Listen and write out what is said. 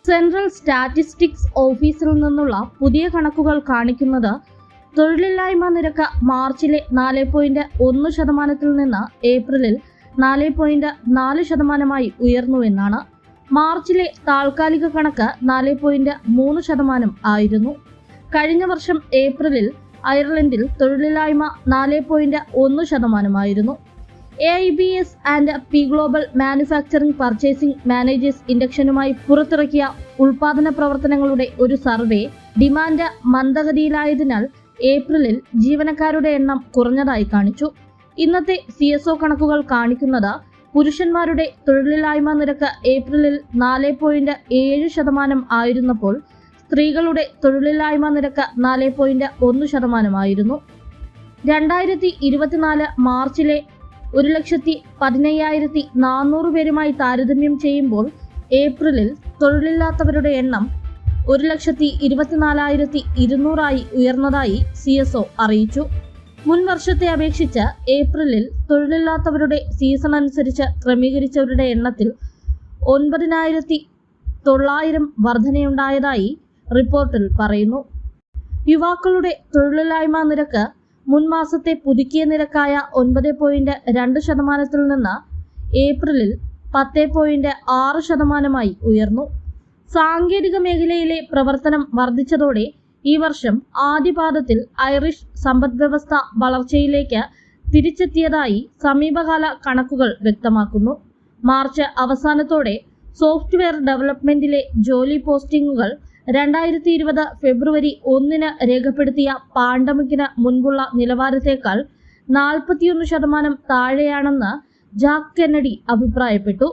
Central statistics ഓഫീസിൽ നിന്നുള്ള പുതിയ കണക്കുകൾ കാണിക്കുന്നത് തൊഴിലില്ലായ്മ നിരക്ക് മാർച്ചിലെ 4.1% നിന്ന് ഏപ്രിലിൽ 4.4% ഉയർന്നുവെന്നാണ്. മാർച്ചിലെ താൽക്കാലിക കണക്ക് 4.3% ആയിരുന്നു. കഴിഞ്ഞ വർഷം ഏപ്രിലിൽ അയർലൻഡിൽ തൊഴിലില്ലായ്മ 4.1% ആയിരുന്നു. AIBS and P global manufacturing purchasing managers ഇൻഡക്ഷനുമായി പുറത്തിറക്കിയ ഉൽപാദന പ്രവർത്തനങ്ങളുടെ ഒരു സർവേ ഡിമാൻഡ് മന്ദഗതിയിലായതിനാൽ ഏപ്രിലിൽ ജീവനക്കാരുടെ എണ്ണം കുറഞ്ഞതായി കാണിച്ചു. ഇന്നത്തെ CSO കണക്കുകൾ കാണിക്കുന്നത് പുരുഷന്മാരുടെ തൊഴിലില്ലായ്മ നിരക്ക് ഏപ്രിലിൽ 4.7% ആയിരുന്നപ്പോൾ സ്ത്രീകളുടെ തൊഴിലില്ലായ്മ നിരക്ക് 4.1% ആയിരുന്നു. 2024 മാർച്ചിലെ 1,15,400 പേരുമായി താരതമ്യം ചെയ്യുമ്പോൾ ഏപ്രിലിൽ തൊഴിലില്ലാത്തവരുടെ എണ്ണം 1,24,200 ഉയർന്നതായി CSO അറിയിച്ചു. മുൻ വർഷത്തെ അപേക്ഷിച്ച് ഏപ്രിലിൽ തൊഴിലില്ലാത്തവരുടെ സീസൺ അനുസരിച്ച് ക്രമീകരിച്ചവരുടെ എണ്ണത്തിൽ 9,900 വർധനയുണ്ടായതായി റിപ്പോർട്ടിൽ പറയുന്നു. യുവാക്കളുടെ തൊഴിലില്ലായ്മ നിരക്ക് മുൻ മാസത്തെ പുതുക്കിയ നിരക്കായ 9.2% നിന്ന് ഏപ്രിലിൽ 10.6% ഉയർന്നു. സാങ്കേതിക മേഖലയിലെ പ്രവർത്തനം വർദ്ധിച്ചതോടെ ഈ വർഷം ആദ്യപാദത്തിൽ ഐറിഷ് സമ്പദ്വ്യവസ്ഥ വളർച്ചയിലേക്ക് തിരിച്ചെത്തിയതായി സമീപകാല കണക്കുകൾ വ്യക്തമാക്കുന്നു. മാർച്ച് അവസാനത്തോടെ സോഫ്റ്റ്വെയർ ഡെവലപ്മെന്റിലെ ജോലി പോസ്റ്റിംഗുകൾ 2020 ഫെബ്രുവരി 1 രേഖപ്പെടുത്തിയ പാൻഡമിക്കിന് മുൻപുള്ള നിലവാരത്തേക്കാൾ 41% താഴെയാണെന്ന് ജാക്ക് കെന്നഡി അഭിപ്രായപ്പെട്ടു.